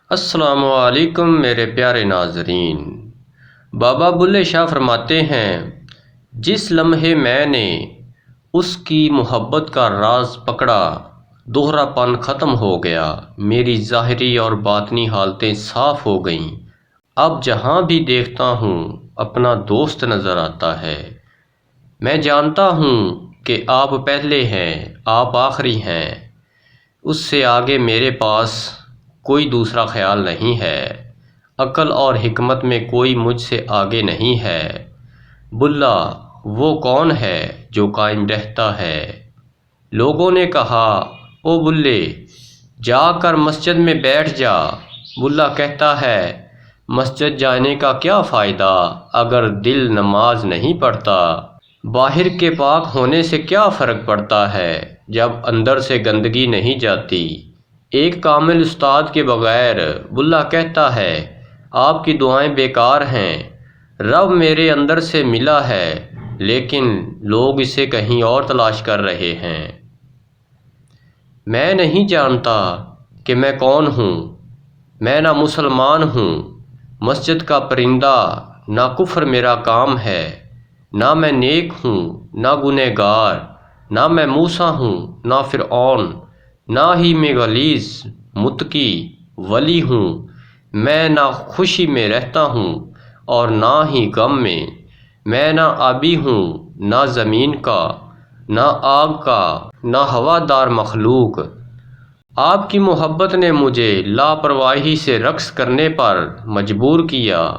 السلام علیکم میرے پیارے ناظرین۔ بابا بلے شاہ فرماتے ہیں، جس لمحے میں نے اس کی محبت کا راز پکڑا، دوہرا پن ختم ہو گیا، میری ظاہری اور باطنی حالتیں صاف ہو گئیں۔ اب جہاں بھی دیکھتا ہوں اپنا دوست نظر آتا ہے۔ میں جانتا ہوں کہ آپ پہلے ہیں، آپ آخری ہیں، اس سے آگے میرے پاس کوئی دوسرا خیال نہیں ہے۔ عقل اور حکمت میں کوئی مجھ سے آگے نہیں ہے۔ بلّا وہ کون ہے جو قائم رہتا ہے؟ لوگوں نے کہا، او بلے جا کر مسجد میں بیٹھ جا۔ بلّا کہتا ہے، مسجد جانے کا کیا فائدہ اگر دل نماز نہیں پڑھتا؟ باہر کے پاک ہونے سے کیا فرق پڑتا ہے جب اندر سے گندگی نہیں جاتی؟ ایک کامل استاد کے بغیر، بلّا کہتا ہے، آپ کی دعائیں بیکار ہیں۔ رب میرے اندر سے ملا ہے لیکن لوگ اسے کہیں اور تلاش کر رہے ہیں۔ میں نہیں جانتا کہ میں کون ہوں۔ میں نہ مسلمان ہوں، مسجد کا پرندہ، نہ کفر میرا کام ہے۔ نہ میں نیک ہوں نہ گنہگار، نہ میں موسیٰ ہوں نہ فرعون، نہ ہی میں غلیظ متقی ولی ہوں۔ میں نہ خوشی میں رہتا ہوں اور نہ ہی غم میں۔ میں نہ آبی ہوں نہ زمین کا، نہ آگ کا، نہ ہوادار مخلوق۔ آپ کی محبت نے مجھے لاپرواہی سے رقص کرنے پر مجبور کیا۔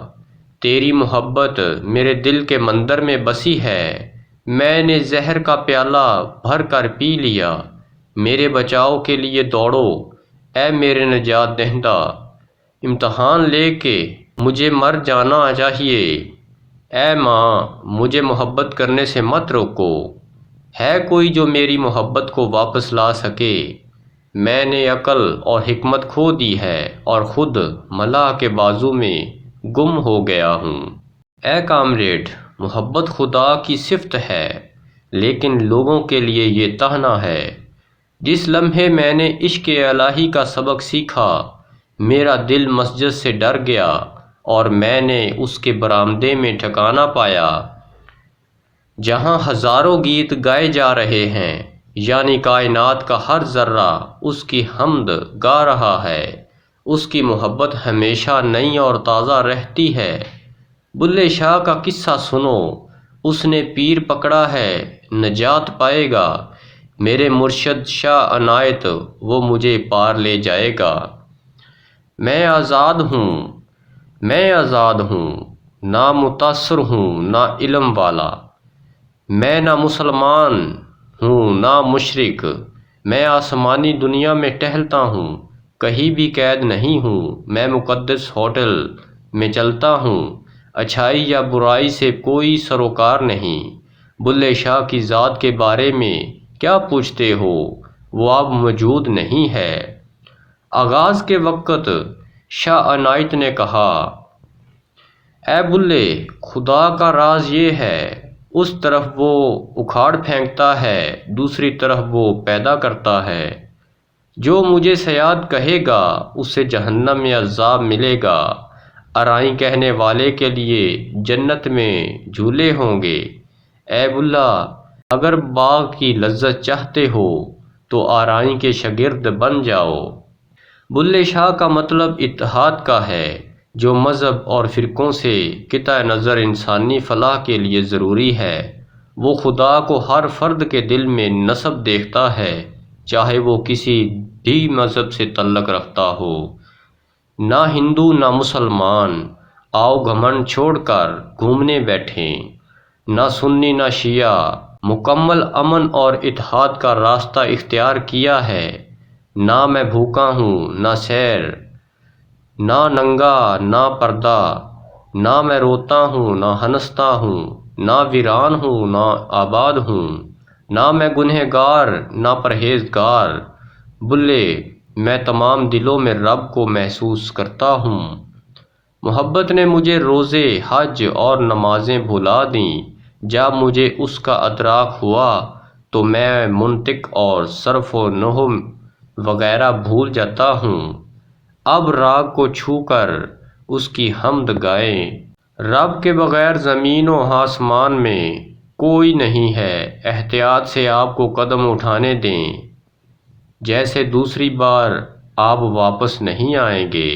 تیری محبت میرے دل کے مندر میں بسی ہے۔ میں نے زہر کا پیالہ بھر کر پی لیا۔ میرے بچاؤ کے لیے دوڑو، اے میرے نجات دہندہ۔ امتحان لے کے مجھے مر جانا چاہیے۔ اے ماں، مجھے محبت کرنے سے مت روکو۔ ہے کوئی جو میری محبت کو واپس لا سکے؟ میں نے عقل اور حکمت کھو دی ہے اور خود ملاح کے بازو میں گم ہو گیا ہوں۔ اے کامریڈ، محبت خدا کی صفت ہے لیکن لوگوں کے لیے یہ طعنہ ہے۔ جس لمحے میں نے عشق الہی کا سبق سیکھا، میرا دل مسجد سے ڈر گیا اور میں نے اس کے برآمدے میں ٹھکانہ پایا جہاں ہزاروں گیت گائے جا رہے ہیں، یعنی کائنات کا ہر ذرہ اس کی حمد گا رہا ہے۔ اس کی محبت ہمیشہ نئی اور تازہ رہتی ہے۔ بلے شاہ کا قصہ سنو، اس نے پیر پکڑا ہے، نجات پائے گا۔ میرے مرشد شاہ عنایت، وہ مجھے پار لے جائے گا۔ میں آزاد ہوں، میں آزاد ہوں، نہ متاثر ہوں نہ علم والا۔ میں نہ مسلمان ہوں نہ مشرک۔ میں آسمانی دنیا میں ٹہلتا ہوں، کہیں بھی قید نہیں ہوں۔ میں مقدس ہوٹل میں چلتا ہوں، اچھائی یا برائی سے کوئی سروکار نہیں۔ بلے شاہ کی ذات کے بارے میں کیا پوچھتے ہو؟ وہ اب موجود نہیں ہے۔ آغاز کے وقت شاہ عنایت نے کہا، اے بلے، خدا کا راز یہ ہے، اس طرف وہ اکھاڑ پھینکتا ہے، دوسری طرف وہ پیدا کرتا ہے۔ جو مجھے صیاد کہے گا اسے جہنم میں عذاب ملے گا، ارائیں کہنے والے کے لیے جنت میں جھولے ہوں گے۔ اے بلّا، اگر باغ کی لذت چاہتے ہو تو آرائیں کے شاگرد بن جاؤ۔ بلے شاہ کا مطلب اتحاد کا ہے، جو مذہب اور فرقوں سے قطع نظر انسانی فلاح کے لیے ضروری ہے۔ وہ خدا کو ہر فرد کے دل میں نصب دیکھتا ہے، چاہے وہ کسی بھی مذہب سے تعلق رکھتا ہو۔ نہ ہندو نہ مسلمان، آؤ گھمنڈ چھوڑ کر گھومنے بیٹھیں۔ نہ سنی نہ شیعہ، مکمل امن اور اتحاد کا راستہ اختیار کیا ہے۔ نہ میں بھوکا ہوں نہ سیر، نہ ننگا نہ پردہ، نہ میں روتا ہوں نہ ہنستا ہوں، نہ ویران ہوں نہ آباد ہوں، نہ میں گنہگار نہ پرہیزگار۔ بلے، میں تمام دلوں میں رب کو محسوس کرتا ہوں۔ محبت نے مجھے روزے، حج اور نمازیں بھلا دیں۔ جب مجھے اس کا ادراک ہوا تو میں منطق اور صرف و نحو وغیرہ بھول جاتا ہوں۔ اب راگ کو چھو کر اس کی حمد گائیں۔ رب کے بغیر زمین و آسمان میں کوئی نہیں ہے، احتیاط سے آپ کو قدم اٹھانے دیں، جیسے دوسری بار آپ واپس نہیں آئیں گے۔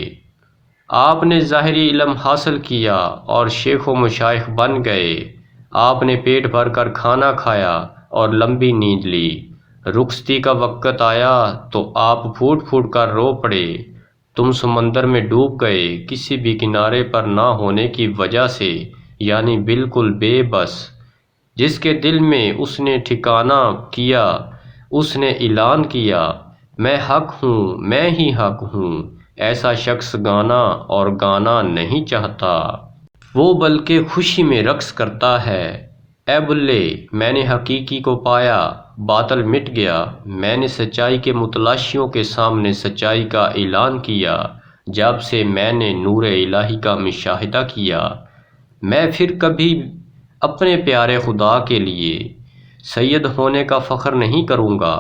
آپ نے ظاہری علم حاصل کیا اور شیخ و مشائخ بن گئے، آپ نے پیٹ بھر کر کھانا کھایا اور لمبی نیند لی، رخصتی کا وقت آیا تو آپ پھوٹ پھوٹ کر رو پڑے، تم سمندر میں ڈوب گئے کسی بھی کنارے پر نہ ہونے کی وجہ سے، یعنی بالکل بے بس۔ جس کے دل میں اس نے ٹھکانہ کیا، اس نے اعلان کیا، میں حق ہوں، میں ہی حق ہوں، ایسا شخص گانا اور گانا نہیں چاہتا، وہ بلکہ خوشی میں رقص کرتا ہے۔ اے بلے، میں نے حقیقی کو پایا، باطل مٹ گیا، میں نے سچائی کے متلاشیوں کے سامنے سچائی کا اعلان کیا، جب سے میں نے نور الہی کا مشاہدہ کیا، میں پھر کبھی اپنے پیارے خدا کے لیے سید ہونے کا فخر نہیں کروں گا۔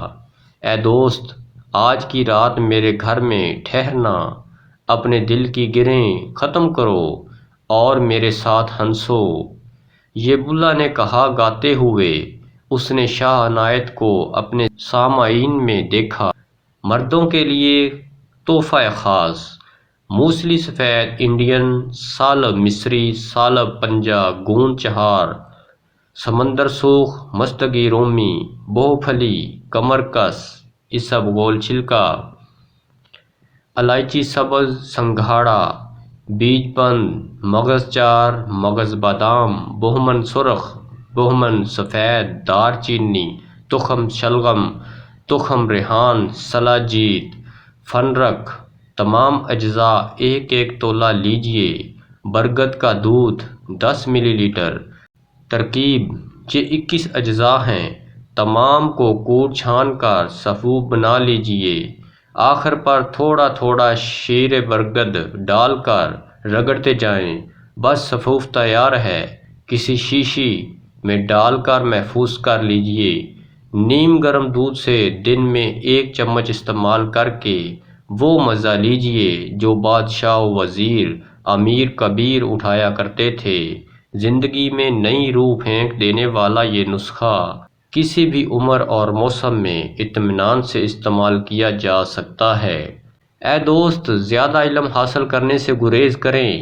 اے دوست، آج کی رات میرے گھر میں ٹھہرنا، اپنے دل کی گرہیں ختم کرو اور میرے ساتھ ہنسو۔ یہ بلّا نے کہا گاتے ہوئے۔ اس نے شاہ عنایت کو اپنے سامعین میں دیکھا۔ مردوں کے لیے تحفہ خاص، موسلی سفید انڈین، سالب مصری، سالب پنجہ، گون چہار، سمندر سوخ، مستگی رومی، بہو پھلی، کمرکس، اسبگول چھلکا، الائچی سبز، سنگھاڑا، بیج بند، مغز چار، مغز بادام، بہمن سرخ، بہمن سفید، دار چینی، تخم شلغم، تخم ریحان، سلاجید، فنرک، تمام اجزاء ایک ایک تولہ لیجئے۔ برگد کا دودھ 10 ملی لیٹر۔ ترکیب: یہ 21 اجزاء ہیں، تمام کو کوٹ چھان کر صفوف بنا لیجئے، آخر پر تھوڑا تھوڑا شیر برگد ڈال کر رگڑتے جائیں، بس صفوف تیار ہے۔ کسی شیشی میں ڈال کر محفوظ کر لیجئے۔ نیم گرم دودھ سے دن میں 1 چمچ استعمال کرکے وہ مزہ لیجئے جو بادشاہ و وزیر، امیر کبیر اٹھایا کرتے تھے۔ زندگی میں نئی روح پھونک دینے والا یہ نسخہ کسی بھی عمر اور موسم میں اطمینان سے استعمال کیا جا سکتا ہے۔ اے دوست، زیادہ علم حاصل کرنے سے گریز کریں۔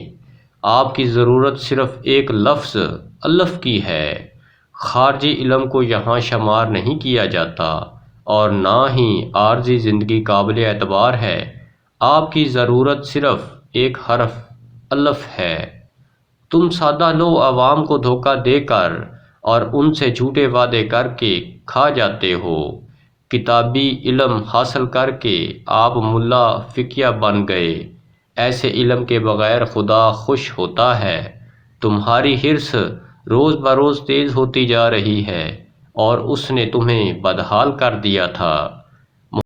آپ کی ضرورت صرف ایک لفظ الف کی ہے۔ خارجی علم کو یہاں شمار نہیں کیا جاتا اور نہ ہی عارضی زندگی قابل اعتبار ہے۔ آپ کی ضرورت صرف ایک حرف الف ہے۔ تم سادہ لو عوام کو دھوکہ دے کر اور ان سے جھوٹے وعدے کر کے کھا جاتے ہو۔ کتابی علم حاصل کر کے آپ ملا فقیہ بن گئے۔ ایسے علم کے بغیر خدا خوش ہوتا ہے۔ تمہاری حرص روز بروز تیز ہوتی جا رہی ہے اور اس نے تمہیں بدحال کر دیا تھا۔